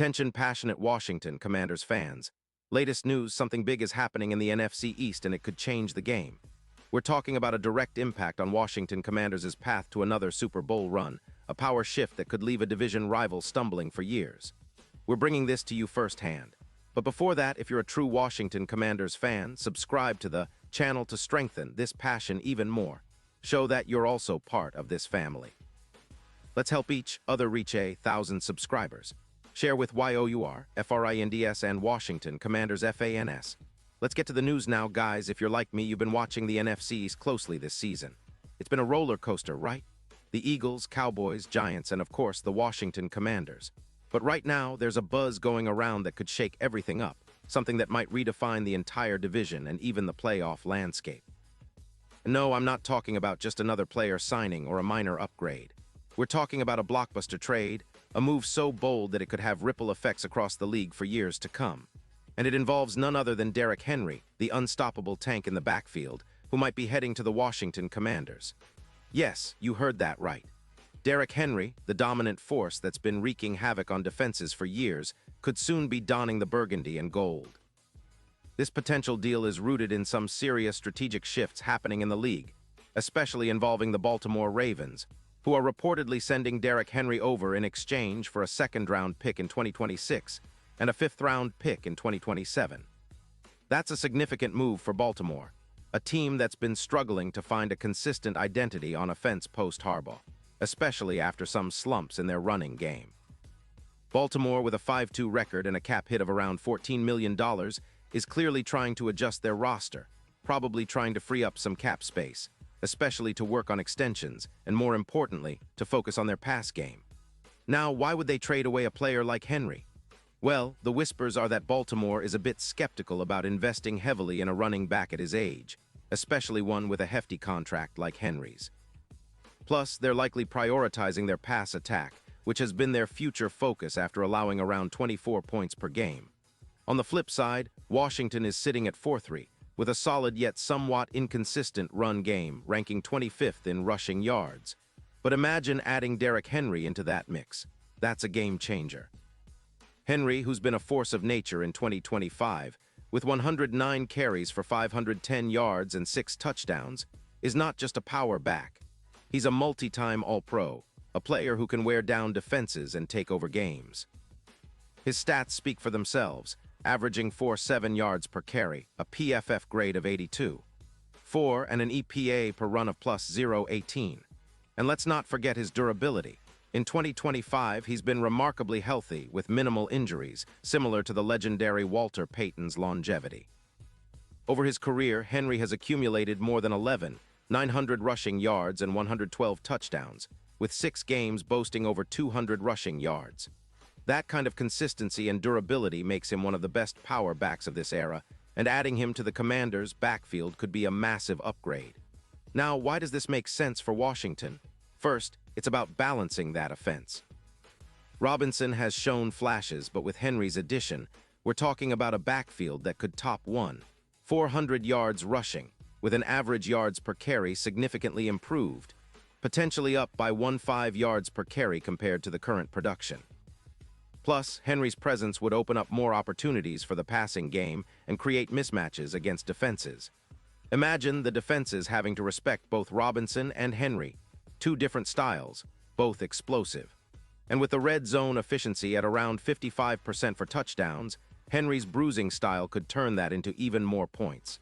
Attention passionate Washington Commanders fans. Latest news, something big is happening in the NFC East and it could change the game. We're talking about a direct impact on Washington Commanders' path to another Super Bowl run, a power shift that could leave a division rival stumbling for years. We're bringing this to you firsthand. But before that, if you're a true Washington Commanders fan, subscribe to the channel to strengthen this passion even more. Show that you're also part of this family. Let's help each other reach 1,000 subscribers. Share with YOUR, FRINDS, and Washington Commanders FANS. Let's get to the news now, guys. If you're like me, you've been watching the NFCs closely this season. It's been a roller coaster, right? The Eagles, Cowboys, Giants, and of course, the Washington Commanders. But right now, there's a buzz going around that could shake everything up, something that might redefine the entire division and even the playoff landscape. No, I'm not talking about just another player signing or a minor upgrade. We're talking about a blockbuster trade, a move so bold that it could have ripple effects across the league for years to come. And it involves none other than Derrick Henry, the unstoppable tank in the backfield, who might be heading to the Washington Commanders. Yes, you heard that right. Derrick Henry, the dominant force that's been wreaking havoc on defenses for years, could soon be donning the burgundy and gold. This potential deal is rooted in some serious strategic shifts happening in the league, especially involving the Baltimore Ravens, who are reportedly sending Derrick Henry over in exchange for a second-round pick in 2026 and a fifth-round pick in 2027. That's a significant move for Baltimore, a team that's been struggling to find a consistent identity on offense post-Harbaugh, especially after some slumps in their running game. Baltimore, with a 5-2 record and a cap hit of around $14 million, is clearly trying to adjust their roster, probably trying to free up some cap space, especially to work on extensions, and more importantly, to focus on their pass game. Now, why would they trade away a player like Henry? Well, the whispers are that Baltimore is a bit skeptical about investing heavily in a running back at his age, especially one with a hefty contract like Henry's. Plus, they're likely prioritizing their pass attack, which has been their future focus after allowing around 24 points per game. On the flip side, Washington is sitting at 4-3, with a solid yet somewhat inconsistent run game, ranking 25th in rushing yards. But imagine adding Derrick Henry into that mix. That's a game changer. Henry, who's been a force of nature in 2025, with 109 carries for 510 yards and 6 touchdowns, is not just a power back. He's a multi-time All-Pro, a player who can wear down defenses and take over games. His stats speak for themselves, averaging 4.7 yards per carry, a PFF grade of 82, 4 and an EPA per run of plus 0.18. And let's not forget his durability. In 2025, he's been remarkably healthy with minimal injuries, similar to the legendary Walter Payton's longevity. Over his career, Henry has accumulated more than 900 rushing yards and 112 touchdowns, with 6 games boasting over 200 rushing yards. That kind of consistency and durability makes him one of the best power backs of this era, and adding him to the Commanders' backfield could be a massive upgrade. Now, why does this make sense for Washington? First, it's about balancing that offense. Robinson has shown flashes, but with Henry's addition, we're talking about a backfield that could top 400 yards rushing, with an average yards per carry significantly improved, potentially up by 15 yards per carry compared to the current production. Plus, Henry's presence would open up more opportunities for the passing game and create mismatches against defenses. Imagine the defenses having to respect both Robinson and Henry, 2 different styles, both explosive. And with the red zone efficiency at around 55% for touchdowns, Henry's bruising style could turn that into even more points.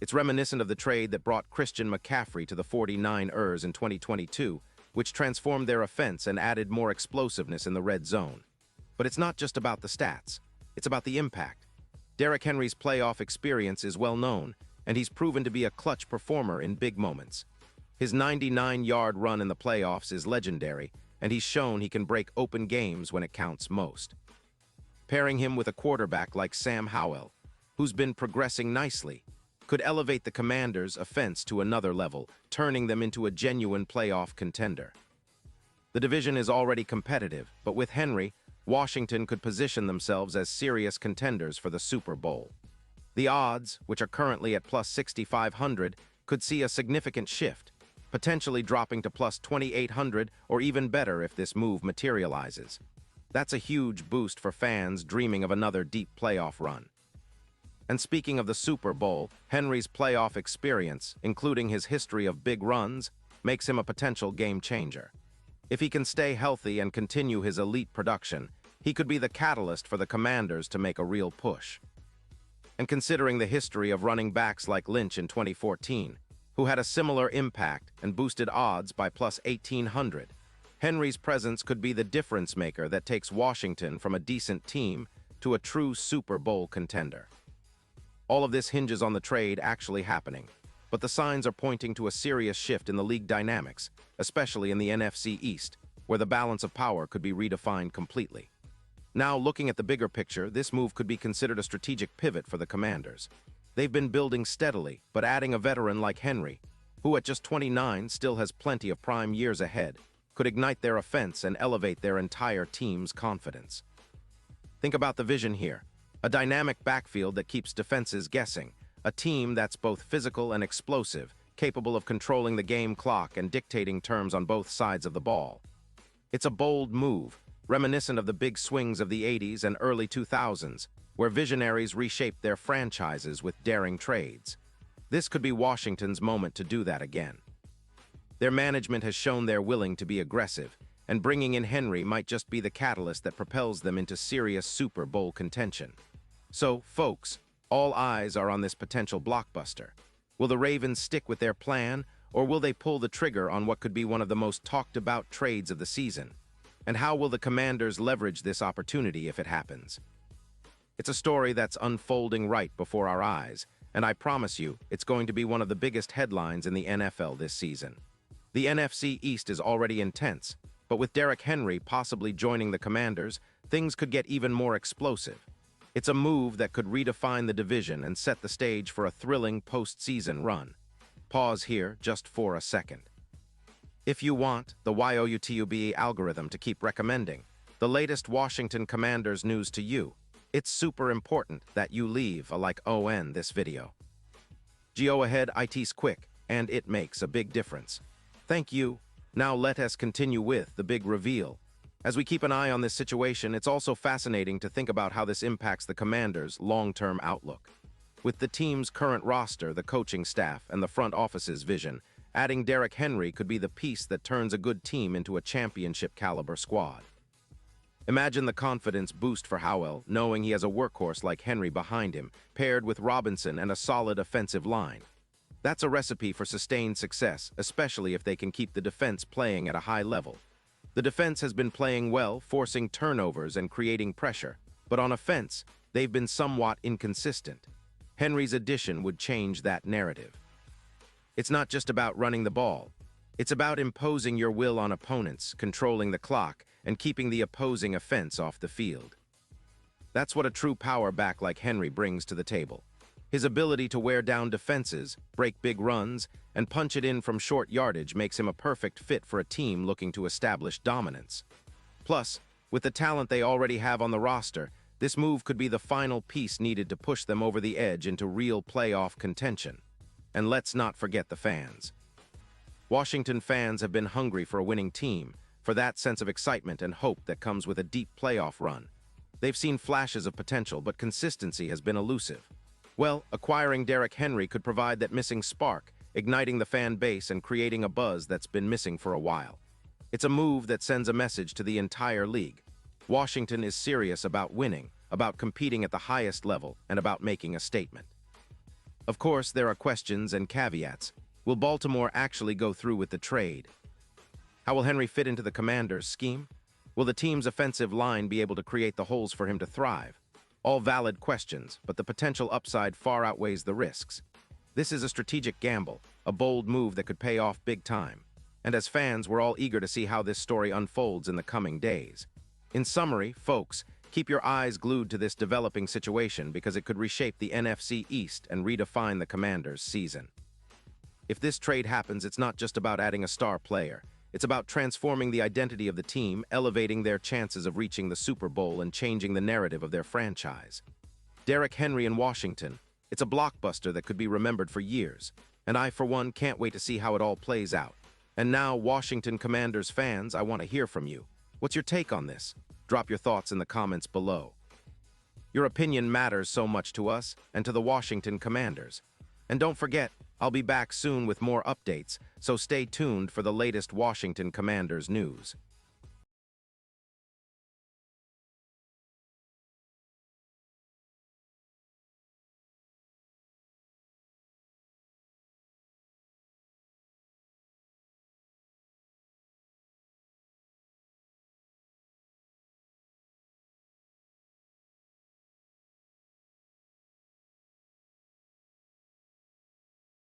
It's reminiscent of the trade that brought Christian McCaffrey to the 49ers in 2022, which transformed their offense and added more explosiveness in the red zone. But it's not just about the stats, it's about the impact. Derrick Henry's playoff experience is well known, and he's proven to be a clutch performer in big moments. His 99-yard run in the playoffs is legendary, and he's shown he can break open games when it counts most. Pairing him with a quarterback like Sam Howell, who's been progressing nicely, could elevate the Commanders' offense to another level, turning them into a genuine playoff contender. The division is already competitive, but with Henry, Washington could position themselves as serious contenders for the Super Bowl. The odds, which are currently at plus 6,500, could see a significant shift, potentially dropping to plus 2,800 or even better if this move materializes. That's a huge boost for fans dreaming of another deep playoff run. And speaking of the Super Bowl, Henry's playoff experience, including his history of big runs, makes him a potential game changer. If he can stay healthy and continue his elite production, he could be the catalyst for the Commanders to make a real push. And considering the history of running backs like Lynch in 2014, who had a similar impact and boosted odds by plus 1,800, Henry's presence could be the difference maker that takes Washington from a decent team to a true Super Bowl contender. All of this hinges on the trade actually happening, but the signs are pointing to a serious shift in the league dynamics, especially in the NFC East, where the balance of power could be redefined completely. Now, looking at the bigger picture, this move could be considered a strategic pivot for the Commanders. They've been building steadily, but adding a veteran like Henry, who at just 29 still has plenty of prime years ahead, could ignite their offense and elevate their entire team's confidence. Think about the vision here. A dynamic backfield that keeps defenses guessing, a team that's both physical and explosive, capable of controlling the game clock and dictating terms on both sides of the ball. It's a bold move, reminiscent of the big swings of the 80s and early 2000s, where visionaries reshaped their franchises with daring trades. This could be Washington's moment to do that again. Their management has shown they're willing to be aggressive, and bringing in Henry might just be the catalyst that propels them into serious Super Bowl contention. So, folks, all eyes are on this potential blockbuster. Will the Ravens stick with their plan, or will they pull the trigger on what could be one of the most talked-about trades of the season? And how will the Commanders leverage this opportunity if it happens? It's a story that's unfolding right before our eyes, and I promise you, it's going to be one of the biggest headlines in the NFL this season. The NFC East is already intense, but with Derrick Henry possibly joining the Commanders, things could get even more explosive. It's a move that could redefine the division and set the stage for a thrilling postseason run. Pause here just for a second. If you want the YouTube algorithm to keep recommending the latest Washington Commanders news to you, it's super important that you leave a like on this video. Go ahead, it's quick, and it makes a big difference. Thank you. Now let us continue with the big reveal. As we keep an eye on this situation, it's also fascinating to think about how this impacts the Commanders' long-term outlook. With the team's current roster, the coaching staff, and the front office's vision, adding Derrick Henry could be the piece that turns a good team into a championship-caliber squad. Imagine the confidence boost for Howell, knowing he has a workhorse like Henry behind him, paired with Robinson and a solid offensive line. That's a recipe for sustained success, especially if they can keep the defense playing at a high level. The defense has been playing well, forcing turnovers and creating pressure, but on offense, they've been somewhat inconsistent. Henry's addition would change that narrative. It's not just about running the ball. It's about imposing your will on opponents, controlling the clock, and keeping the opposing offense off the field. That's what a true power back like Henry brings to the table. His ability to wear down defenses, break big runs, and punch it in from short yardage makes him a perfect fit for a team looking to establish dominance. Plus, with the talent they already have on the roster, this move could be the final piece needed to push them over the edge into real playoff contention. And let's not forget the fans. Washington fans have been hungry for a winning team, for that sense of excitement and hope that comes with a deep playoff run. They've seen flashes of potential, but consistency has been elusive. Well, acquiring Derrick Henry could provide that missing spark, igniting the fan base and creating a buzz that's been missing for a while. It's a move that sends a message to the entire league. Washington is serious about winning, about competing at the highest level, and about making a statement. Of course, there are questions and caveats. Will Baltimore actually go through with the trade? How will Henry fit into the Commanders' scheme? Will the team's offensive line be able to create the holes for him to thrive? All valid questions, but the potential upside far outweighs the risks. This is a strategic gamble, a bold move that could pay off big time. And as fans, we're all eager to see how this story unfolds in the coming days. In summary, folks, keep your eyes glued to this developing situation because it could reshape the NFC East and redefine the Commanders' season. If this trade happens, it's not just about adding a star player. It's about transforming the identity of the team, elevating their chances of reaching the Super Bowl, and changing the narrative of their franchise. Derrick Henry in Washington, it's a blockbuster that could be remembered for years, and I, for one, can't wait to see how it all plays out. And now, Washington Commanders fans, I want to hear from you. What's your take on this? Drop your thoughts in the comments below. Your opinion matters so much to us and to the Washington Commanders. And don't forget, I'll be back soon with more updates, so stay tuned for the latest Washington Commanders news.